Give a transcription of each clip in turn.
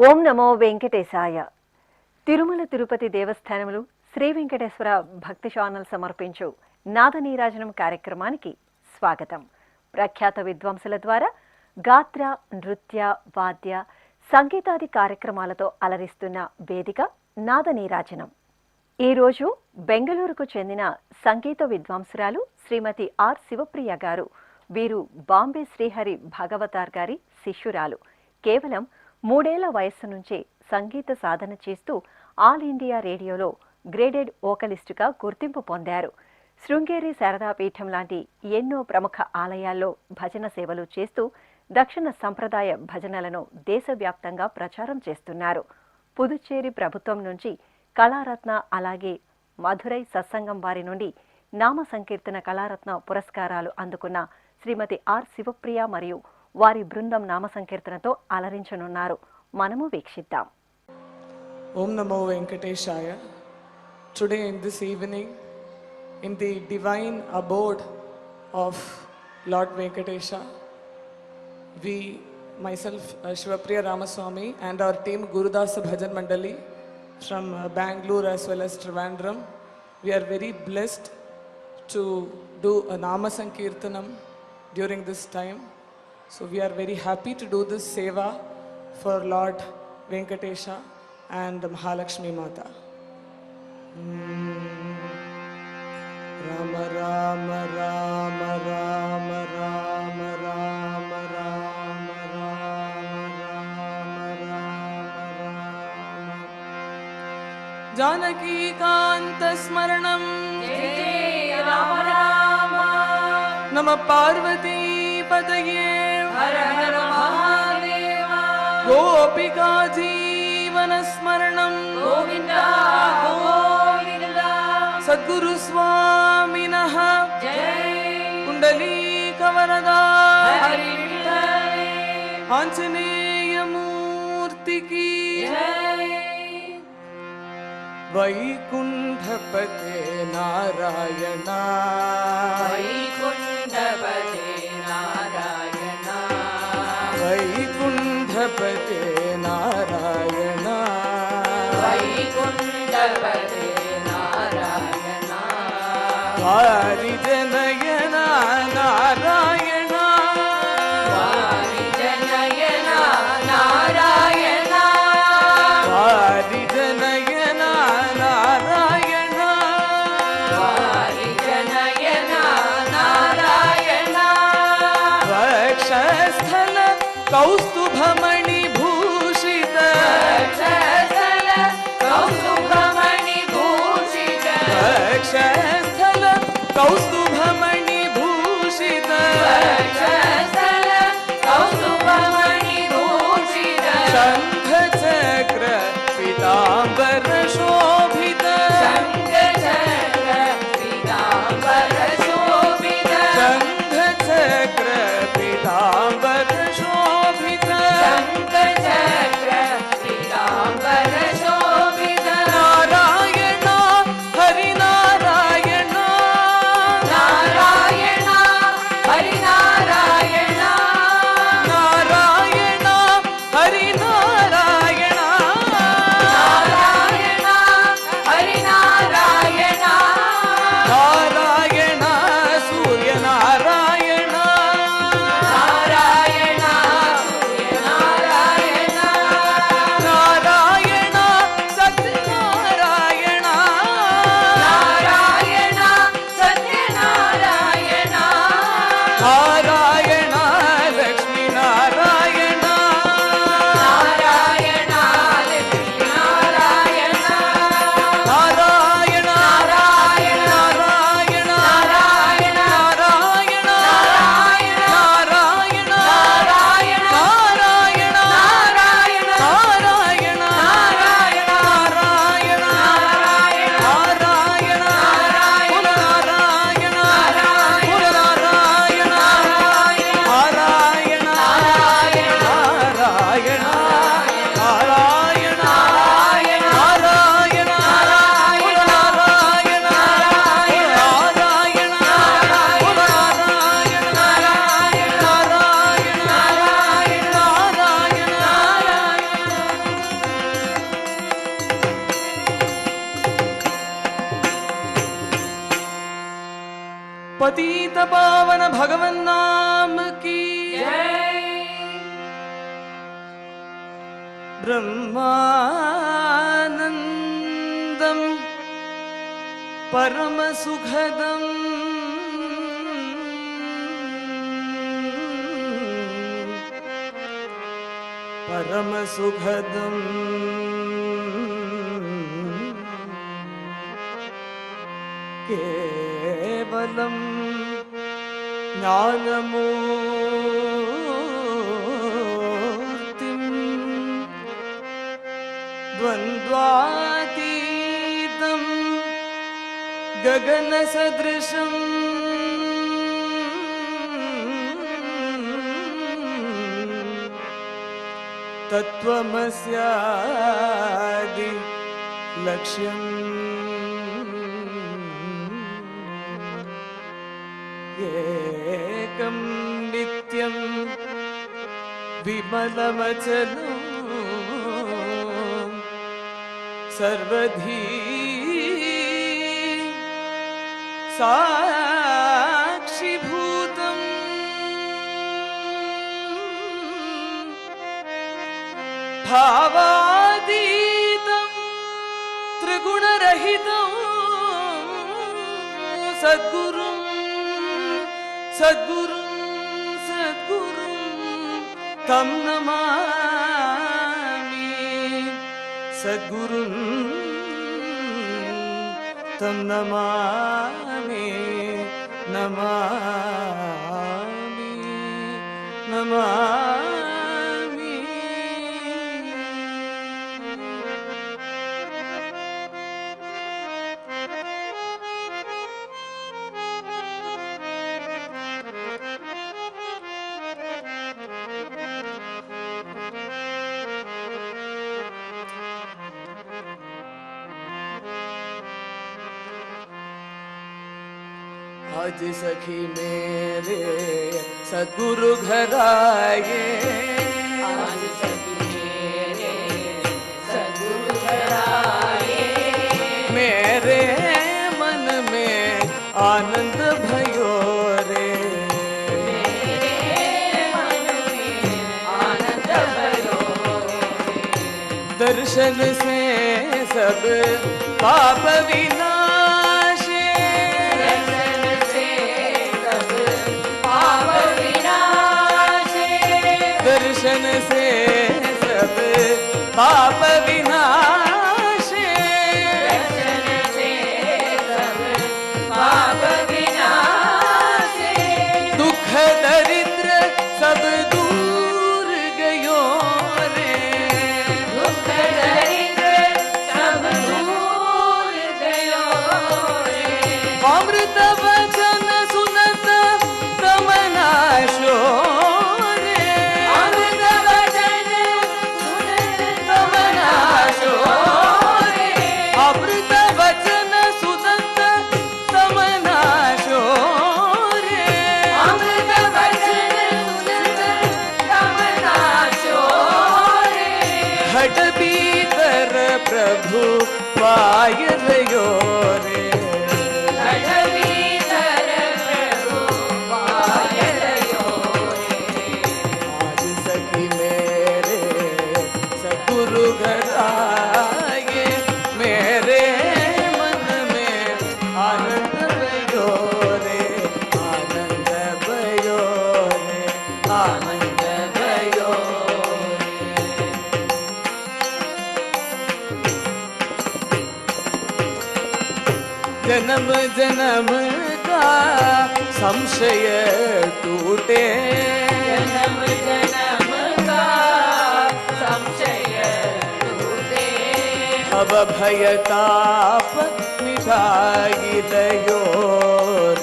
ఓం నమో వెంకటేశాయ. తిరుమల తిరుపతి దేవస్థానములు శ్రీ వెంకటేశ్వర భక్తి ఛానల్ సమర్పించు నాదనీరాజనం కార్యక్రమానికి స్వాగతం. ప్రఖ్యాత విద్వాంసుల ద్వారా గాత్ర, నృత్య, వాద్య, సంగీతాది కార్యక్రమాలతో అలరిస్తున్న వేదిక నాదనీరాజనం. ఈరోజు బెంగళూరుకు చెందిన సంగీత విద్వాంసురాలు శ్రీమతి ఆర్ శివప్రియ గారు. వీరు బాంబే శ్రీహరి భాగవతార్ గారి శిష్యురాలు. కేవలం 3 ఏళ్ల వయస్సు నుంచే సంగీత సాధన చేస్తూ ఆల్ ఇండియా రేడియోలో గ్రేడెడ్ వోకలిస్టుగా గుర్తింపు పొందారు. శృంగేరి శారదాపీఠం లాంటి ఎన్నో ప్రముఖ ఆలయాల్లో భజన సేవలు చేస్తూ దక్షిణ సంప్రదాయ భజనలను దేశవ్యాప్తంగా ప్రచారం చేస్తున్నారు. పుదుచ్చేరి ప్రభుత్వం నుంచి కళారత్న, అలాగే మధురై సత్సంగం వారి నుండి నామ సంకీర్తన కళారత్న పురస్కారాలు అందుకున్న శ్రీమతి ఆర్ శివప్రియ మరియు వారి బృందం నామ సంకీర్తనతో అలరించనున్నారు. మనము వీక్షిద్దాం. Om Namo Venkateshaya. Today in this evening, in the divine abode of Lord Venkatesha, we, myself, Shivapriya Ramaswamy, and our team Gurudasa Bhajan Mandali from Bangalore as well as Trivandrum, we are very blessed to do a Nama Sankirtanam during this time. So we are very happy to do this seva for Lord Venkatesha and Mahalakshmi Mata. Rama Rama Rama Rama Rama Rama Rama Rama Rama Janaki Kanta Smaranam Jai Rama Rama Nama Parvati Pataye Har Har Mahadeva Gopika Jeevana Smaranam Govinda Govinda Sadguru Swaminah Jai Kundalika Varada Hari Vitale Anjaneya Murti Ki Jai Vaikunthapate Narayana Vaikunthapate Vaikunthapate Narayana Vaikunthapate Narayana Varijanayana Narayana Varijanayana Narayana Varijanayana Narayana Varijanayana Narayana Vakshasthala Kaustubhamani Bhushita Vakshasthala Kaustubhamani Bhushita Vakshasthala Kaustubhamani Bhushita Vakshasthala Kaustubhamani Bhushita Shankha Chakra Pitambara Shobhita Shankha Chakra Pitambara Shobhita Shankha Chakra Pitambara Shobhita Shankha Chakra Pitambara Shobhita Narayana Hari Narayana Narayana Hari Narayana पतित पावन भगवन नाम की जय। ब्रह्मानंदम परम सुखदम परम सुखदम केवलम ज्ञानमूर्तिं द्वन्द्वातीतं गगनसदृशं तत्त्वमस्यादि लक्ष्यम् एकं नित्यं विमलमचलं सर्वधी साक्षिभूतं भावातीतं त्रिगुणरहितं सद्गुरुं सद्गुरुं सद्गुरुं तं नमामि सद्गुरुं तं नमामि नमामि नमामि। आज सखी मेरे सद्गुरु घर आए, आज सखी मेरे सद्गुरु घर आए, मेरे मन में आनंद भयो रे, मेरे मन में आनंद भयो रे। दर्शन से सब पाप विनाशे, दर्शन से सब पाप विनाशे, दर्शन से सब पाप विनाशे, दर्शन से सब पाप विनाशे, दुख दरिद्र सब दूर गयो रे, दुख दरिद्र सब दूर गयो रे। अमृत वचन सुनत तमनाशो रे, अमृत वचन सुनत तमनाशो रे, अमृत वचन सुनत तमनाशो रे, अमृत वचन सुनत तमनाशो रे। हट भीतर प्रभु पाय रयो रे, हठ भीतर प्रभु पाय रयो रे। आज सखी मेरे सद्गुरु घर आए, मेरे मन में आनंद भयो रे, आनंद भयो रे, आनंद भयो रे। जन्म जन्म का संशय टूटे, जन्म जन्म का संशय टूटे, अब भय ताप मिटाई दयो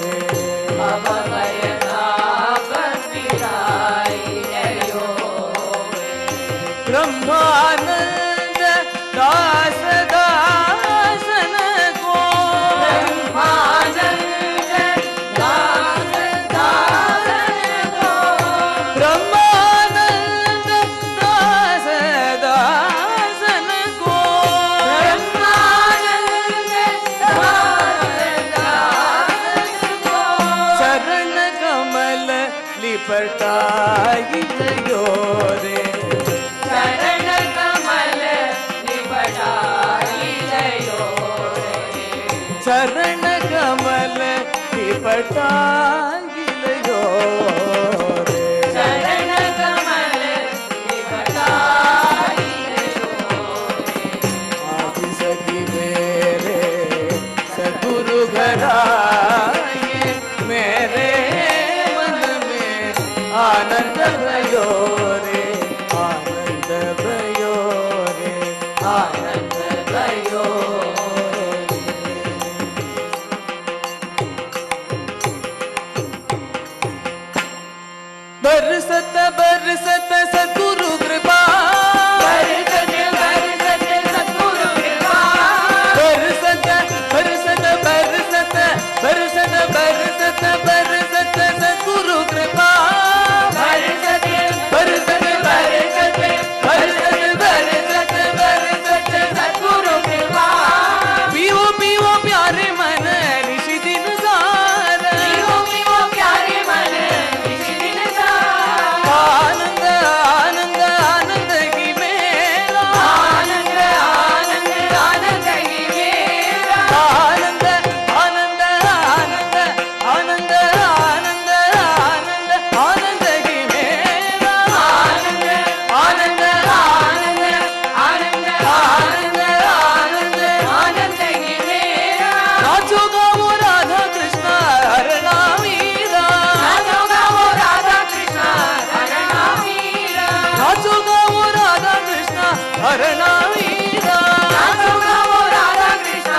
रे, अब भय ताप मिटाई दयो रे। ब्रह्मानंद दास दासन को, ब्रह्मानंद दास दासन को, ब्रह्मानंद दास दासन को, ब्रह्मानंद दास दासन निपटाइलयोरे चरण कमल निपटाइलयोरे चरण कमल निपटाइलयोरे चरण कमल निपटाइलयोरे आज सखी मेरे सद्गुरु घराए मेरे मन में आनंद भयो रे आनंद भयो रे आनंद भयो बरसत बरसत सद्गुरु कृपा बरसत बरसत सद्गुरु कृपा बरसत बरसत बरसत बरसत बरसत बरसत सद्गुरु कृपा बरसत बरसत बरसत बरसत बरसत बरसत सद्गुरु कृपा पीओ पीओ प्यारे मन ऋषि दिन सार पीओ पीओ प्यारे मन इस दिन सारा आनंद आनंद आनंद की मेरा आनंद आनंद आनंद ही मेरा आनंद आनंद आनंद आनंद आनंद आनंद आनंद की मेरा आनंद आनंद आनंद आनंद आनंद आनंद आनंद ही मेरा नाचोगा वो राधा कृष्ण हरणा मीरा नाचोगा वो राधा कृष्ण हरणा मीरा नाचोगा वो राधा कृष्ण हरणा मीरा नाचोगा वो राधा कृष्ण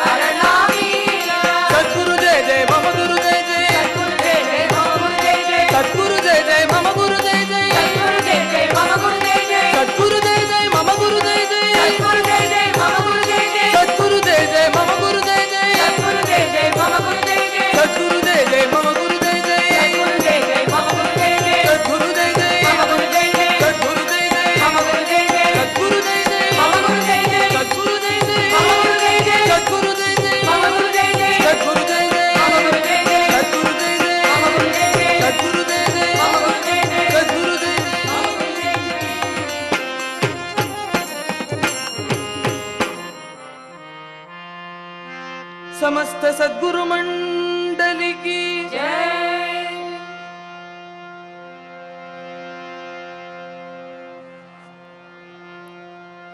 हरणा मीरा सद्गुरु जय जय मम गुरु जय जय सद्गुरु जय जय मम गुरु जय जय सद्गुरु जय जय मम गुरु जय जय सद्गुरु जय जय मम गुरु जय जय सद्गुरु जय जय मम गुरु जय जय सद्गुरु जय जय मम गुरु जय जय सद्गुरु जय जय मम गुरु जय जय सद्गुरु जय जय मम गुरु जय जय सद्गुरु जय जय मम गुरु जय जय सद्गुरु जय जय मम गुरु जय जय सद्गुरु जय जय मम गुरु जय जय सद्गुरु जय जय मम गुरु जय जय सद्गुरु जय जय मम गुरु जय जय सद्गुरु जय जय मम गुरु जय जय सद्गुरु जय जय मम गुरु जय जय सद्गुरु जय जय मम गुरु जय जय सद्गुरु जय जय मम गुरु जय जय सद्गुरु जय जय मम गुरु जय जय सद्गुरु जय जय मम गुरु जय जय समस्त सद्गुरु मंडली की जय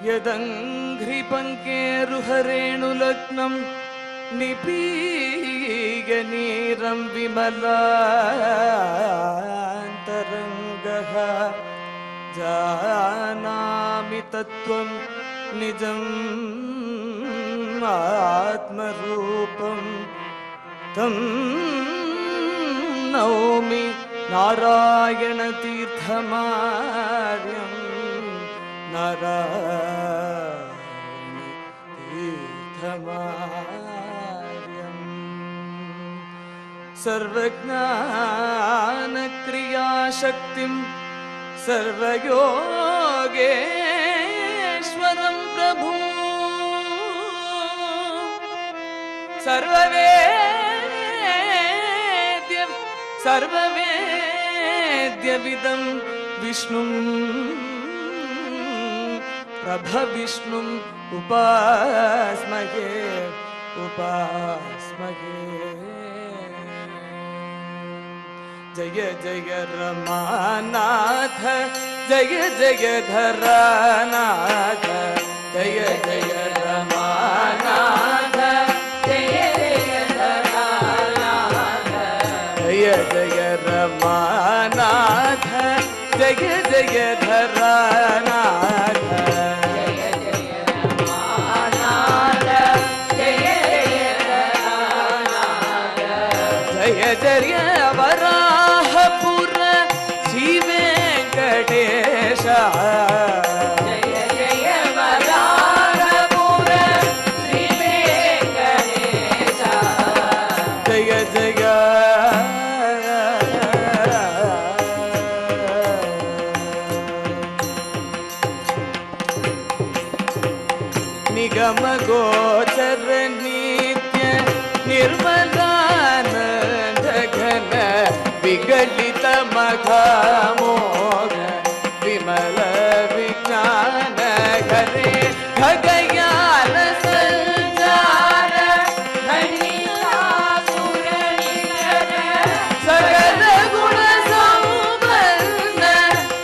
यदंघ्रि पंकेरुहरेणुलग्नं निपीय नीरं विमलान्तरङ्गः जानामि तत्त्वं निजम् आत्मरूपं तं नौमि नारायणतीर्थमार्यं नारायणतीर्थमार्यम् सर्वज्ञानक्रियाशक्तिं सर्वयोगेश्वरं प्रभु सर्ववेद्यविदं विष्णुं प्रभविष्णुम् उपास्महे जय जय रमानाथ जय जय धरानाथ जय जय रमानाथ जय जय धरानाथ जय जय रमानाथ जय जय धरानाथ जय जय रमानाथ जय जय धरानाथ जय जय वराहपुर श्री वेंकटेश जय जय वराहपुर श्री वेंकटेश जय जय निगम गोचर नित्य निर्मलानंद घन विगलित मग घमोघ विमल विज्ञान घरे खगयाल संचार सकल गुण संपन्न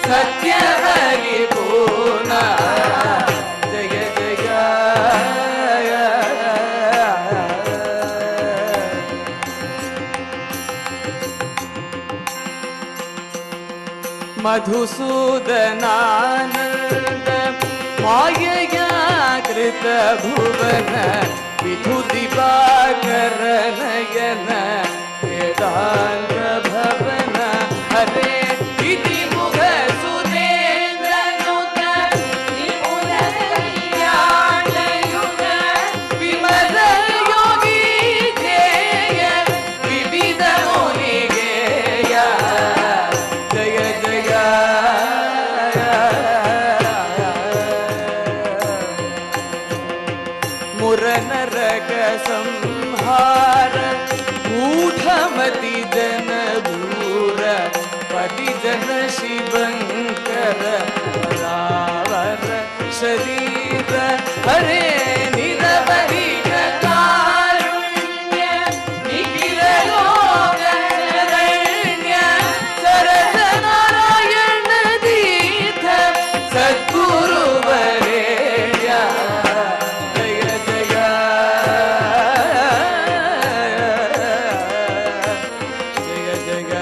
सत्य हरि पूर्णा जय जय मधुसूदनानंद मायया कृत भुवन विधु दिवाकर नयन वेदांत भवन हरे इति मुख सुरेंद्र नुत विपुल कल्याण युग विमल योगी ध्येय विविध मुनि गेय जय जय मुरनरक संहार ऊठमति जन दूर परिजन शिवंकर रावर शरीर हरे निरवधि कारुण्य निखिल लोक शरण्य सरस नारायण तीर्थ सद्गुरु वरेण्य जय जय जय जय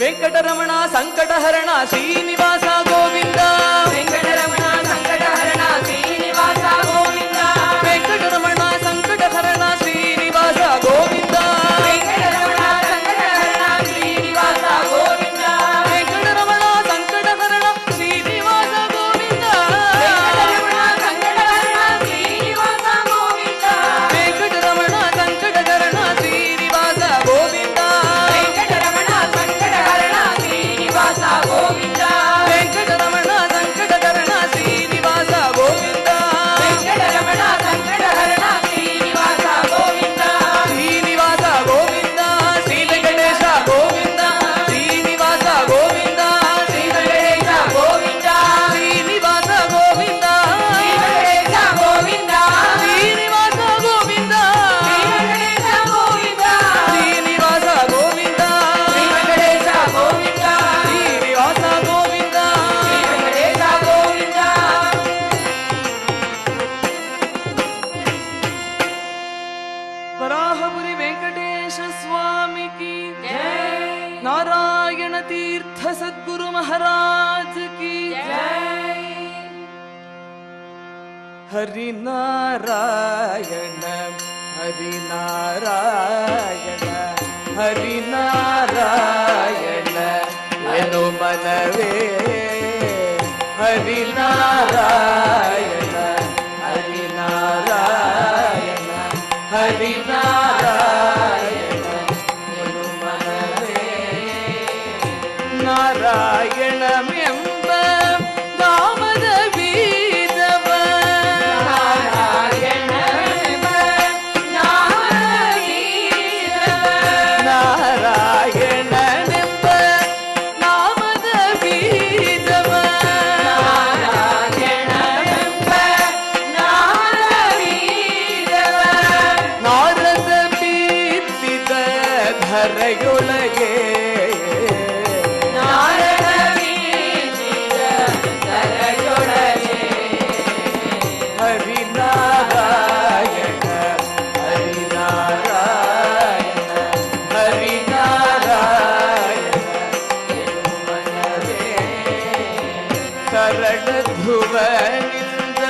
वेंकटरमण संकटहरण श्रीनिवास गोविंद वेंकटरमण संकटहरण श्रीनिवास गोविंद वेंकटरमण संकटहरण श्रीनिवास गोविंद वेंकटरमण संकटहरण श्रीनिवास गोविंद वेंकटरमण संकटहरण श्रीनिवास गोविंद वेंकटरमण संकटहरण श्रीनिवास गोविंद वेंकटरमण संकटहरण श्रीनिवास गोविंद वेंकटरमण संकटहरण श्रीनिवास गोविंद वेंकटरमण संकटहरण श्रीनिवास गोविंद वेंकटरमण संकटहरण श्रीनिवास गोविंद श्रीनिवास गोविंद श्री वेंकटेश गोविंद श्रीनिवास गोविंद श्री वेंकटेश गोविंद श्रीनिवास गोविंद श्री वेंकटेश गोविंद श्रीनिवास गोविंद श्री वेंकटेश गोविंद श्रीनिवास गोविंद श्री वेंकटेश गोविंद श्रीनिवास गोविंद श्री वेंकटेश गोविंद वराहपुरी वेंकटेश स्वामी की जय नारायण तीर्थ सद्गुरु महाराज की जय हरि नारायण हरि नारायण हरि नारायण एनु मनवे हरि नारायण हरि नारायण हरि नारायण एनु मनवे नारायणमेंब नामದ ಬೀಜವ ನಾರಾಯಣನೆಂಬ ನಾಮದ ಬೀಜವ ನಾರದ ಬೀತ್ತಿದ ಧರೆಯೊಳಗೆ ಹರಿ ನಾರಾಯಣ ಹರಿ ನಾರಾಯಣ ಹರಿ ನಾರಾಯಣ ಎನ್ನು ಮನವೇ ಕರಡ ಧ್ರುವನಿಂದ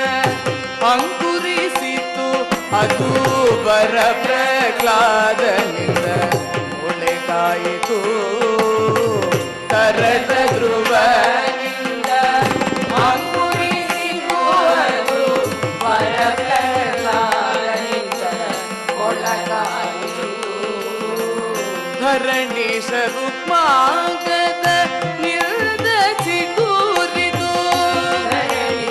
ಅಂಕುರಿಸಿತು ಅದು ಬರ ಪ್ರಹ್ಲಾದನಿಂದ ಮುಳೆಗಾಯಿತು ಕರಡ ಧ್ರುವನಿಂದ ಅಂಕುರಿಸಿತು ಅದು ಬರ ಪ್ರಹ್ಲಾದನಿಂದ ಮುಳೆಗಾಯಿತು ಧರಣೀಶ ರುಕ್ಮಾಂಗದ ನಿರ್ದ ಚಿಗುರಿದು ಧರಣೀಶ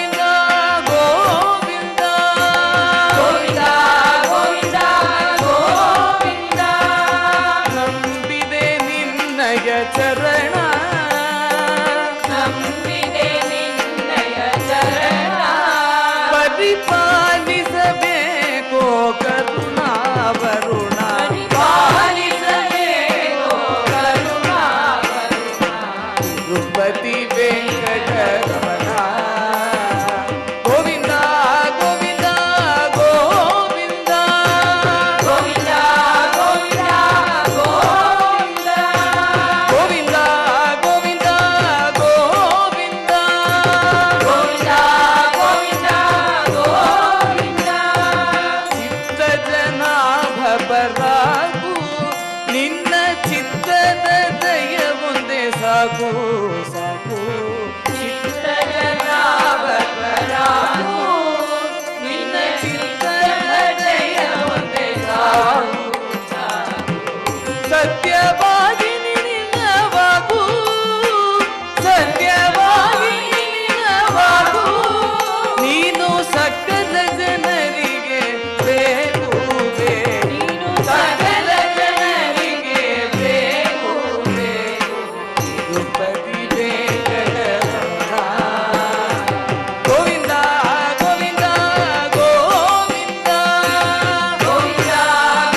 ನಿನ್ನಯ ಚರಣ ನಂಬಿದೆ ನಿನ್ನಯ ಚರಣ ಪರಿಪಾಲಿಸಬೇಕೋ ಕರುಣಾವರುಣ ಪರಿಪಾಲಿಸಬೇಕೋ ಕರುಣಾವರುಣ ತಿರುಪತಿ ವೆಂಕಟರಮಣ ಗೋವಿಂದ ಗೋವಿಂದ ಗೋವಿಂದ ಗೋವಿಂದ ಗೋವಿಂದ ಗೋವಿಂದ ಗೋವಿಂದ ಗೋವಿಂದ ಗೋವಿಂದ ಗೋವಿಂದ ಗೋವಿಂದ ಗೋವಿಂದ ಚಿತ್ತ ಜನಾಭ ಬರಾಕು ನಿನ್ನ ಚಿತ್ತದ ದಯ ಮುಂದೆ ಸಾಕು ಸಾಕು ಚಿತ್ತಜನಾಭರಾನು ನಿನ್ನ ಚಿತ್ತದ ದಯ ಒಂದೇ ಸಾಕು ಸತ್ಯವಾಗಿ ನಿನ್ನವಾಗು ಸತ್ಯವಾಗಿ ನಿನ್ನವಾಗು ನೀನು ಸಕಲ ಜನರಿಗೆ ಬೇಕು ಬೇಕು ನೀನು ಸಕಲ ಜನರಿಗೆ ಬೇಕು ಬೇಕು ತಿರುಪತಿ ವೆಂಕಟರಮಣ ಗೋವಿಂದ ಗೋವಿಂದ ಗೋವಿಂದ ಗೋವಿಂದ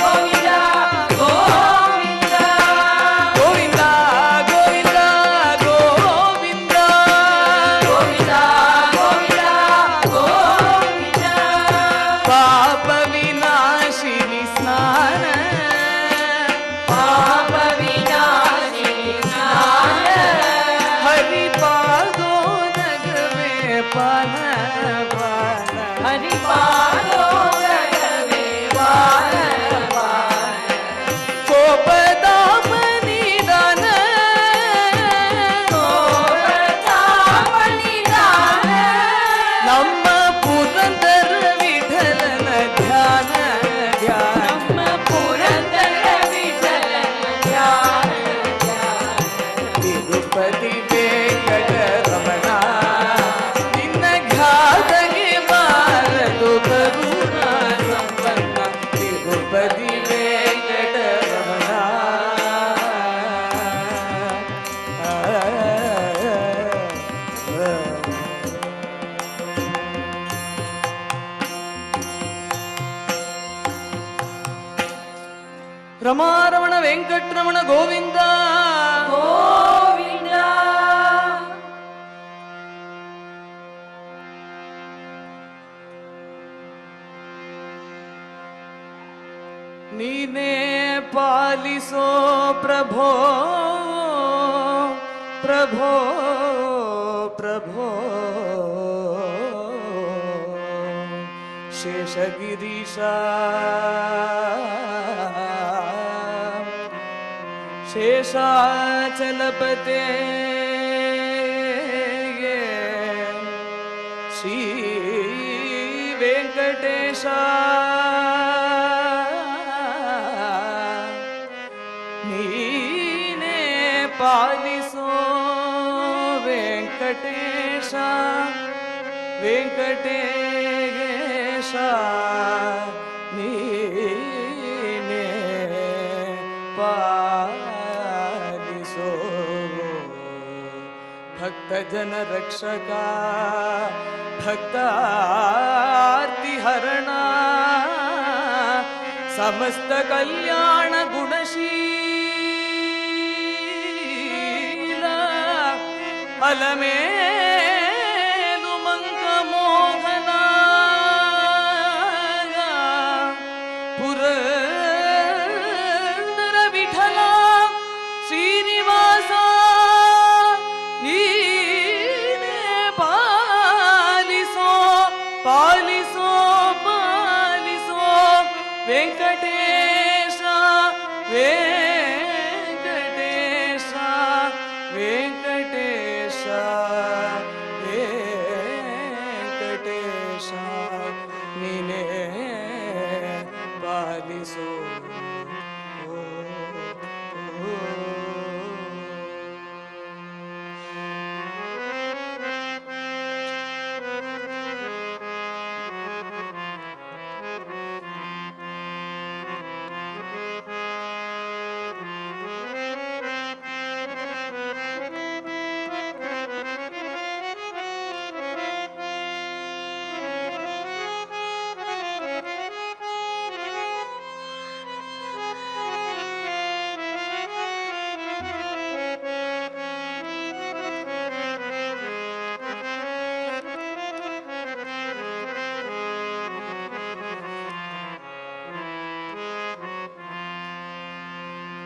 ಗೋವಿಂದ ಗೋವಿಂದ ಗೋವಿಂದ ಗೋವಿಂದ ಗೋವಿಂದ ಗೋವಿಂದ ಗೋವಿಂದ ಗೋವಿಂದ ಪಾಪ ವಿನಾಶಿನಿ ಸ್ನಾನ ಪಾಪ ವಿನಾಶಿನಿ ಸ್ನಾನ ಹರಿಪಾದೋದಗವೇ ಪಾನ ಪಾನ ಹರಿಪಾದೋದಗವೇ ಪಾನ ಪಾನ ಕೋಪದಾಪ ನಿದಾನ ಕೋಪತಾಪನಿದಾನ ನಮ್ಮ ಪುರಂದರ ವಿಠಲನ ಧ್ಯಾನ ಧ್ಯಾನ ನಮ್ಮ ಪುರಂದರ ವಿಠಲನ ಧ್ಯಾನ ಧ್ಯಾನ ತಿರುಪತಿ ವೆಂಕಟರಮಣ ನಿನ್ನ ಘಾತಗೆ ಬಾರದು ಕರುಣಾ ಸಂಪನ್ನ ತಿರುಪತಿ ವೆಂಕಟರಮಣ ರಮಾರಮಣ ವೆಂಕಟರಮಣ ಗೋವಿಂದ ಗೋವಿಂದ ನೀನೇ ಪಾಲಿಸೋ ಪ್ರಭೋ ಪ್ರಭೋ ಪ್ರಭೋ ಶೇಷಗಿರೀಶ ಶೇಷಾಚಲಪತೆ ಶ್ರೀ ವೆಂಕಟೇಶ ನೀನೇ ಪಾಲಿಸೋ ವೆಂಕಟೇಶ ವೆಂಕಟೇಶ ನೀನೇ ಪಾಲಿಸೋ ಭಕ್ತ ಜನ ರಕ್ಷಕ ಭಕ್ತಾರ್ತಿ ಹರಣ ಸಮಸ್ತ ಕಲ್ಯಾಣ ಗುಣಶೀಲ ಅಲಮೇಲು ಮಂಕ ಮೋಹನ ಪುರಂದರ ವಿಠಲ ಶ್ರೀನಿವಾಸ ನೀನೇ ಪಾಲಿಸೋ ಪಾಲಿಸೋ ಪಾಲಿಸೋ ವೆಂಕಟೇಶ ವೆಂಕಟೇಶ ವೆಂಕಟೇಶ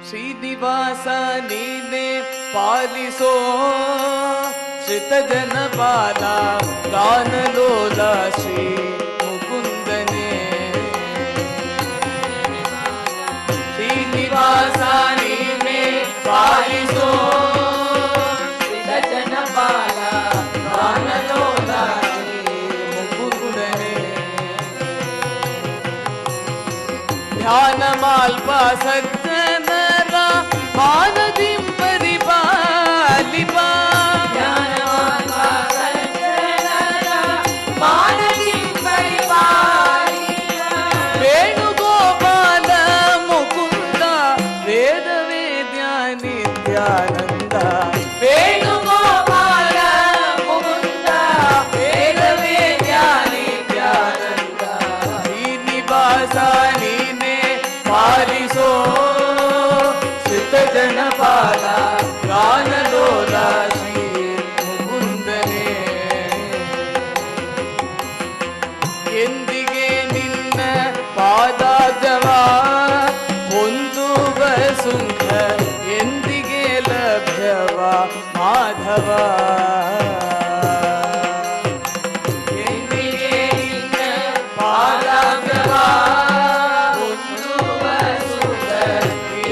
ಶ್ರೀನಿವಾಸ ನೀನೆ ಪಾಲಿಸೋ ಶ್ರಿತ ಜನಪಾಲ ಗಾನಲೋಲ ಶ್ರೀ ಮುಕುಂದನೆ ಶ್ರೀನಿವಾಸ ನೀನೆ ಪಾಲಿಸೋ ಶ್ರಿತ ಜನಪಾಲ ಗಾನಲೋಲ ಶ್ರೀ ಮುಕುಂದನೆ ಧ್ಯಾನ ಮಾಲ್ಪ ಸಜ್ಜನರ ಮಾನದಿಂ ಪರಿಪಾಲಿಪಾ ವೇಣುಗೋಪಾಲ ಮುಕುಂದ ವೇದ ವೇದ್ಯ ನಿತ್ಯಾನಂದ ವೇಣುಗೋಪಾಲ ಮುಕುಂದ ವೇದ ವೇದ್ಯ ನಿತ್ಯಾನಂದ ಶ್ರೀನಿವಾಸ ನೀನೆ ಪಾಲಿಸೋ ಶ್ರಿತ ಜನಪಾಲ ಗಾನಲೋಲ ಶ್ರೀ ಮುಕುಂದನೆ ಎಂದಿಗೆ ನಿನ್ನ ಪಾದಾಜವ ಹೊಂದುವ ಸುಖ ಎಂದಿಗೆ ಲಭ್ಯವ ಮಾಧವ ಎಂದಿಗೆ ನಿನ್ನ ಪಾದಾಜವ ಹೊಂದುವ ಸುಖ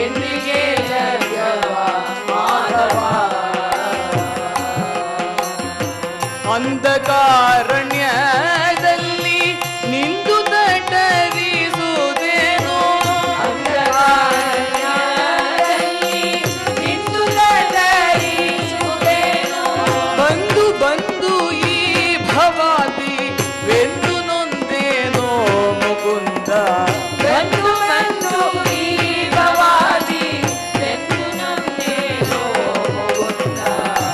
ಎಂದಿಗೆ ಲಭ್ಯವ ಮಾಧವ ಅಂಧಕಾರಣ್ಯದಲ್ಲಿ ನಿಂದು ತಟರಿಸುವುದೇನೋ ಬಂದು ಬಂದು ಈ ಭವಾದಿ ವೆಂದು ನೊಂದೇನೋ ಮುಕುಂದ ಬಂದು ಬಂದು ಈ ಭವಾದಿ ವೆಂದು ನೊಂದೇನೋ ಮುಕುಂದ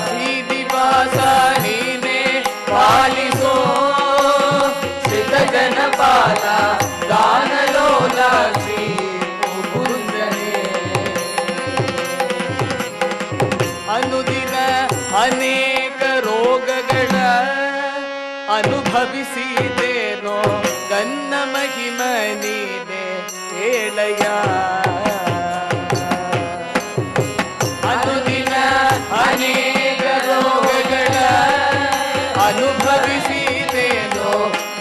ಶ್ರೀನಿವಾಸ ನೀನೆ ಪಾಲಿಸೋ ಶ್ರಿತ ಜನಪಾಲ ಗಾನಲೋಲ ಶ್ರೀ ಮುಕುಂದನೆ ಅನುದಿನ ಅನೇಕ ರೋಗಗಳ ಅನುಭವಿಸಿದೇನೋ ಗನ್ನ ಮಹಿಮ ನೀನೆ ಹೇಳಯ್ಯ ಅನುದಿನ ಅನೇಕ ರೋಗಗಳ ಅನುಭವಿಸಿದೇನೋ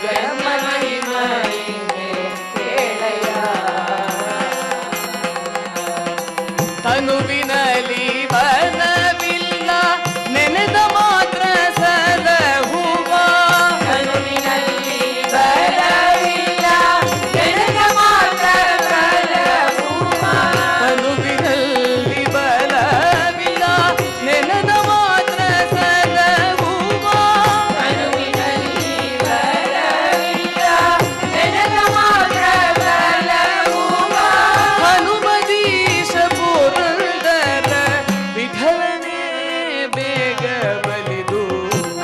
ಗನ್ನ ಮಹಿಮ ನೀನೆ ಹೇಳಯ್ಯ ತನುವಿನಲಿ ಬನವಿಲ್ಲ ನೆನೆದ ಮಾತ್ರ ಸಲಹುವ ತನುವಿನಲ್ಲಿ ಬಲವಿಲ್ಲ ನೆನೆದ ಮಾತ್ರ ಸಲಹುವ ತನುವಿನಲ್ಲಿ ಬಲವಿಲ್ಲ ನೆನೆದ ಮಾತ್ರ ಸಲಹುವ ತನುವಿನಲ್ಲಿ ಬಲವಿಲ್ಲ ನೆನೆದ ಮಾತ್ರ ಸಲಹುವ ಹನುಮದೀಶ ಪುರಂದರ ವಿಠಲನೆ ಬೇಗ ಬಲಿದು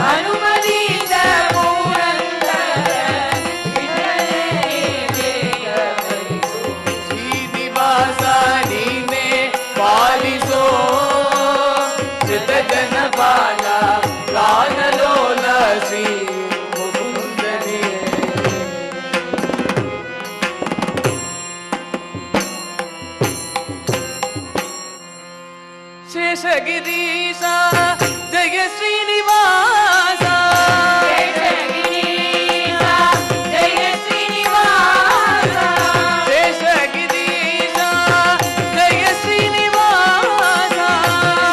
ಹನುಮದೀಶ ಪುರಂದರ ವಿಠಲನೆ ಬೇಗ ಬಲಿದು ಶ್ರೀನಿವಾಸ ನೀನೆ ಪಾಲಿಸೋ ಶ್ರಿತ ಜನಪಾಲ ಗಾನಲೋಲ ಶ್ರೀ ಮುಕುಂದನೆ ಶೇಷಗಿರೀಶ ಜಯ ಶ್ರೀನಿವಾಸ ಶೇಷಗಿರೀಶ ಜಯ ಶ್ರೀನಿವಾಸ ಶೇಷಗಿರೀಶ ಜಯ ಶ್ರೀನಿವಾಸ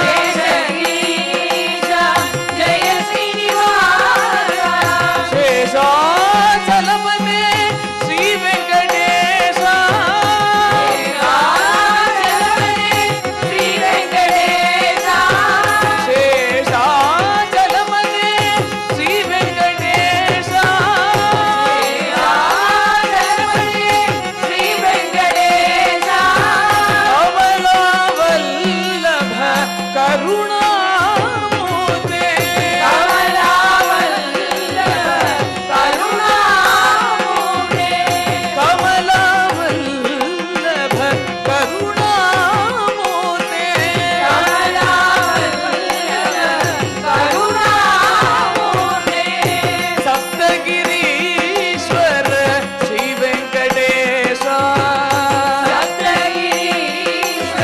ಶೇಷಗಿರೀಶ ಜಯ ಶ್ರೀನಿವಾಸ ಶೇಷಾಚಲಪತೆ ಶ್ರೀ ವೆಂಕಟೇಶ ಶ್ರೀ ವೆಂಕಟೇಶ ಶೇಷಾಚಲಪತೆ ಶ್ರೀ ವೆಂಕಟೇಶ ಶ್ರೀ ವೆಂಕಟೇಶ ಕಮಲವಲ್ಲಭ ಕರುಣಾಮೂರ್ತೆ ಕಮಲವಲ್ಲಭ ಕರುಣಾಮೂರ್ತೆ ಸಪ್ತಗಿರೀಶ್ವರ ಶ್ರೀ ವೆಂಕಟೇಶ ಸಪ್ತಗಿರೀಶ್ವರ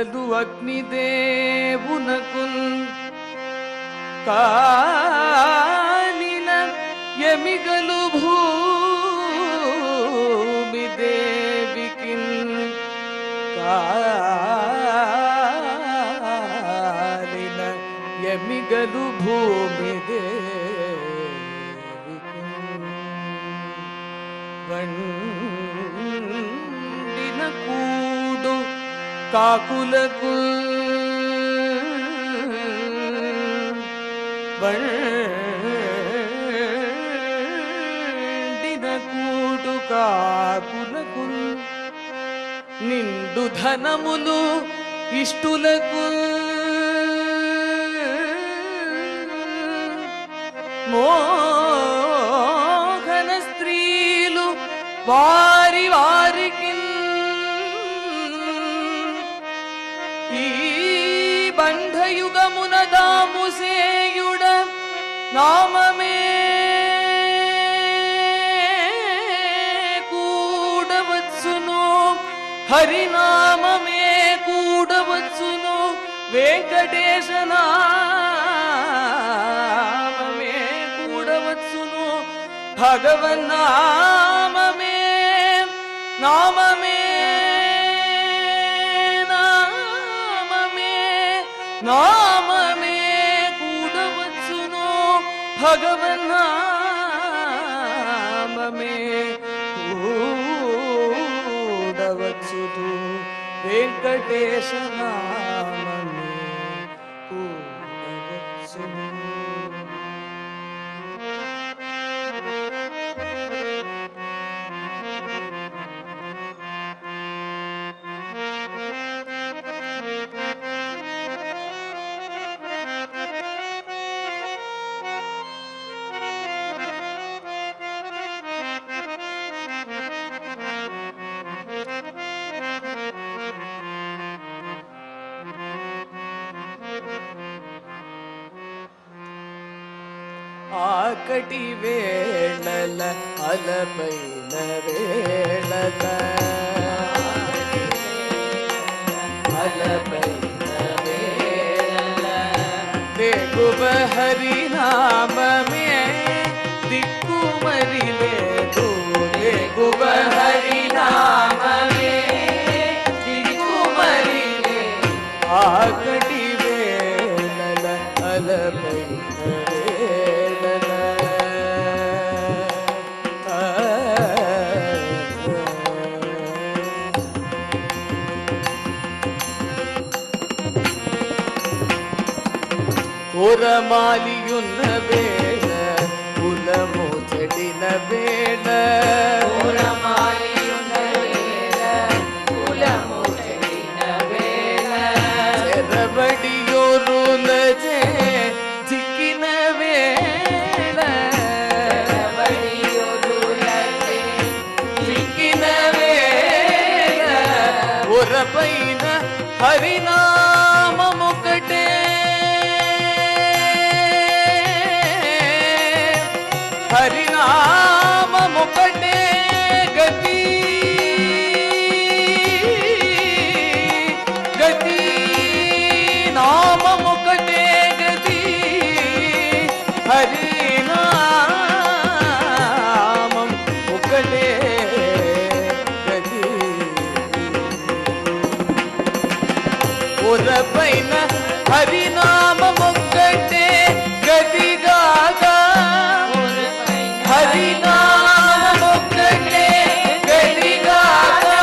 అసలు అగ్నిదేవునకున్ కాలిన ఎమిగలు భూమి దేవికిన్ కాలిన ఎమిగలు భూమి దేవికిన్ వండిన కూడు కాకులకు వండిన కూడు కాకులకు నిండు ధనములు ఇష్టులకు మోహన స్త్రీలు వారి వారికి ఈ బంధయుగమున దాముసేయుడ నామమే కూడవచ్చును హరినామమే కూడవచ్చును వెంకటేశ నామమే కూడవచ్చును భగవన్నామమే నామమే నామమే కూడవచ్చును భగవన్నామమే కూడవచ్చును వెంకటేశ నామమే కూడవచ్చును. ఆకటి వేళల అలపైన వేళల అలపైన వేళల దేగువ హరినామమే దిక్కుమరి లేదు దేగువ హరినామమే దిక్కుమరి లేదు ఆకటి వేళల అలపైన కోరమాలియున్న వేళ కులము చెడిన వేళ కోరమాలియున్న వేళ కులము చెడిన వేళ చెరబడియోరులచే చిక్కిన వేళ చెరబడియోరులచే చిక్కిన వేళ ఒరపైన హరినామముకటే హరినామముకటే గతి గతి నామముకటే గతి హరినామం ఒకటే గతి ఒరపైన హరినామముకటే గతిగాగా హరినామముకటే గతిగాగా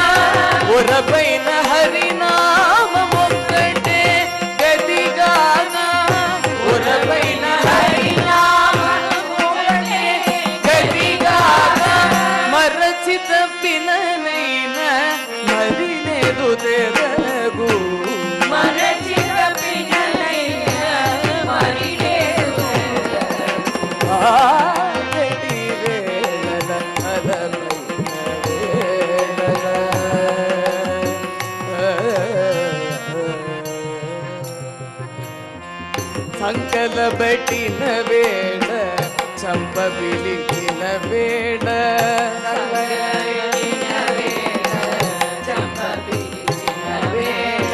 ఒరపైన హరినామముకటే గతిగాగా ఒరపైన హరినామముకటే గతిగాగా మరచి తప్పిననైన మరి లేదు తెరగు మరచి తప్పిననైన మరి లేదు ఆకటి వేళల అలపైన వేళల సంకల బట్టిన వేళ చంప పిలిచిన వేళ చంప పిలిచిన వేళ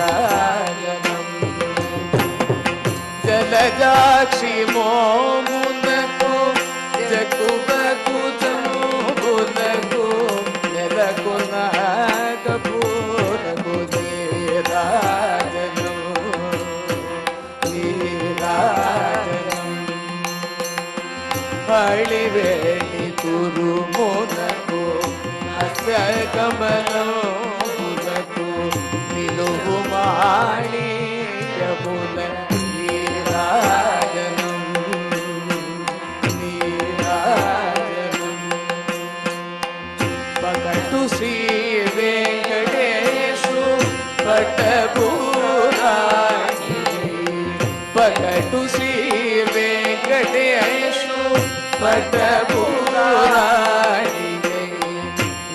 జలజాక్షి మోమునకు జగువకు జంబులకు నెలకొన కపూరకు నీరాజనం నీరాజనం పళివేణి కురుమునకు హస్తకమలమునకు నిలువు మాణిక్యమున నీరాజనం నీరాజనం పకటు శ్రీ వెంకటేశు పటపురాణి పకటు శ్రీ వెంకటేశు పటపురాణి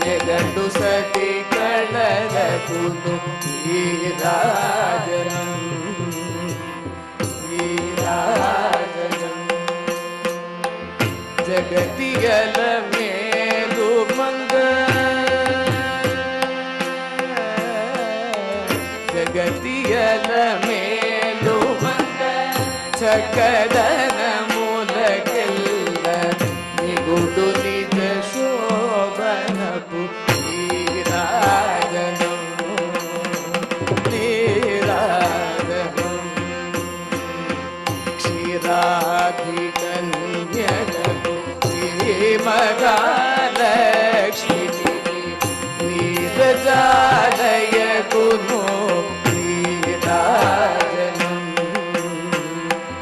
నెగండు సతి కళలకును నీరాజనం నీరాజనం జగతియల మేలు మంగ జగతియల మేలు మంగ చకదన మూలకెల్ల నిగుడు నిజ శోభనపు నీరాజనం నీరాజనం క్షీరాధికన్యకు శ్రీమహాలక్ష్మికి నీరజాలయకును నీరాజనం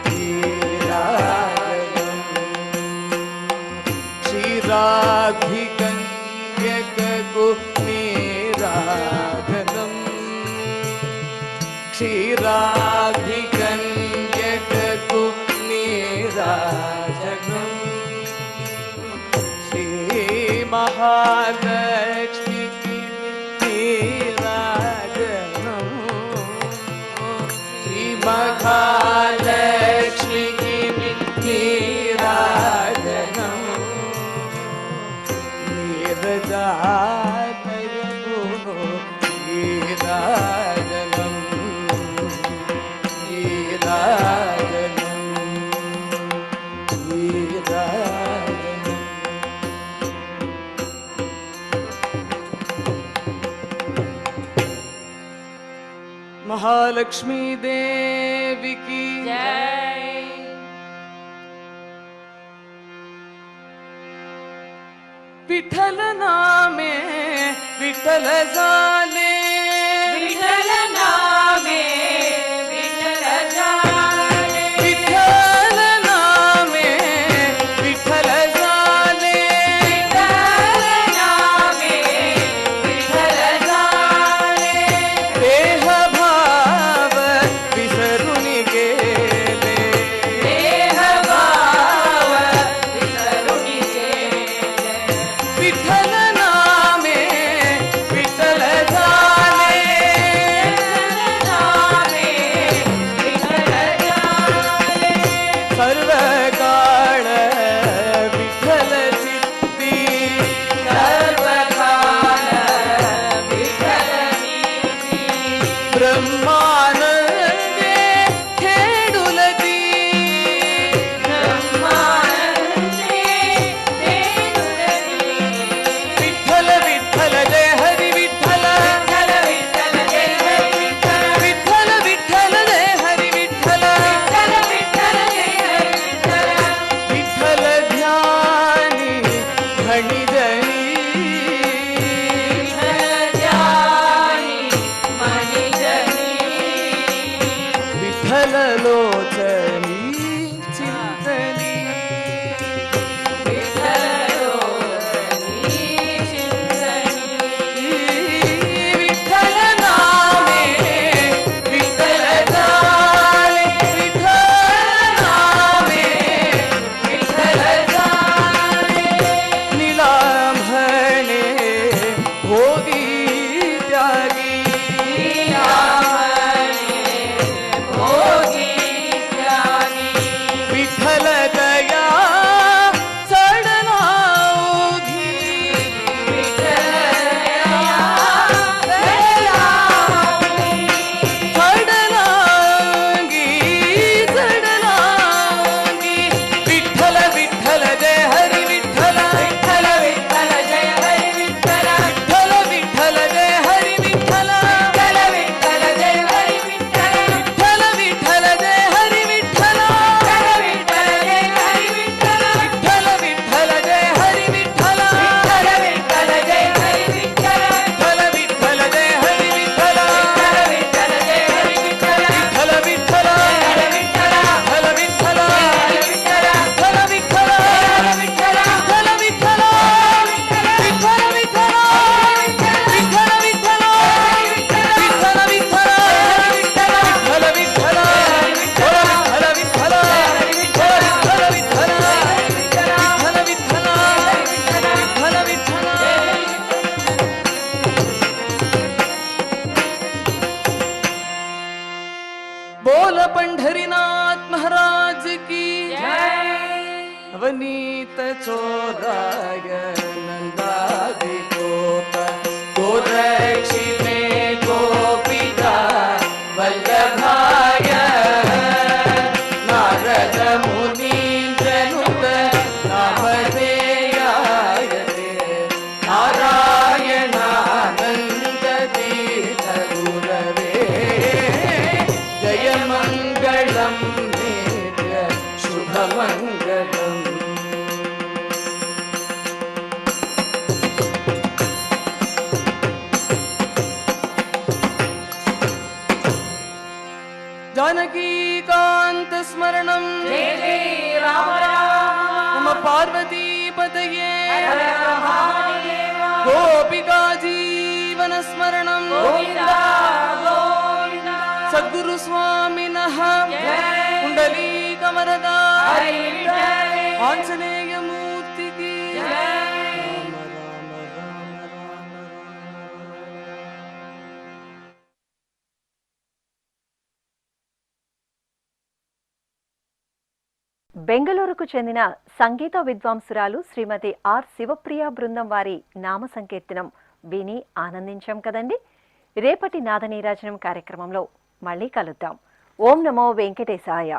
నీరాజనం క్షీరాధికన్యకు నీరాజనం క్షీరాధికన్యకు నీరాజనం శ్రీ మహాలక్ష్మికి నీరాజనం శ్రీ మహాలక్ష్మికి నీరాజనం నీరజాలయకును నీరాజనం నీరాజనం నీరాజనం महालक्ष्मी देवी की विठल नामे विठल झाले विठ्ठल नामे विठ्ठल झाले विठल नामे विठल झाले विठ्ठल नामे विठ्ठल झाले देह भाव विसरून गेले देह भाव विसरून गेले विठल नामे विठल झाले नामे विठ्ठल झाले सर्व काळ विठ्ठल चित्ती सर्व काल विठ्ठल नीती ब्रह्मानंदे खेडुलती ब्रह्मानंदे देवुलती विठ्ठल विठ्ठल जय हरी विठ्ठल विठ्ठल विठ्ठल जय हरी विठ्ठल विठ्ठल विठ्ठल जय हरी विठ्ठल विठ्ठल विठ्ठल जय हरी विठ्ठल विठ्ठल ध्यानी घणी जनी विठ्ठल जानी मनी जनी विठ्ठल लोचनी चिंतनी विठ्ठल लोचनी चिंतनी विठ्ठल नामे विठ्ठल झाले विठ्ठल नामे विठ्ठल झाले निलांभणे भोगी त्यागी निलामणे भोगी बोल पंढरीनाथ महाराज की जय अवनीत चोराय नंदादि गोप गोरक्षि में गोपिका वल्लभाय नारद मुनीन्द्रनुत नामधेयाय नारायणानंद तीर्थ गुरवे जय मंगलम नित्य शुभ मंगलम। जानकी कांत स्मरणम जय जय राम राम नम पार्वती पतये हर हर महादेव गोपिका जीवन स्मरणम गोविंदा गोविंदा सद्गुरु स्वामिनः जय कुंडलीकवरदा हरि विठल आंजनेय मूर्ति की जय राम राम राम राम राम। బెంగళూరుకు చెందిన సంగీత విద్వాంసురాలు శ్రీమతి ఆర్ శివప్రియ బృందం వారి నామ సంకీర్తనం విని ఆనందించాం కదండి. రేపటి నాదనీరాజనం కార్యక్రమంలో మళ్ళీ కలుద్దాం. ఓం నమో వెంకటేశాయ.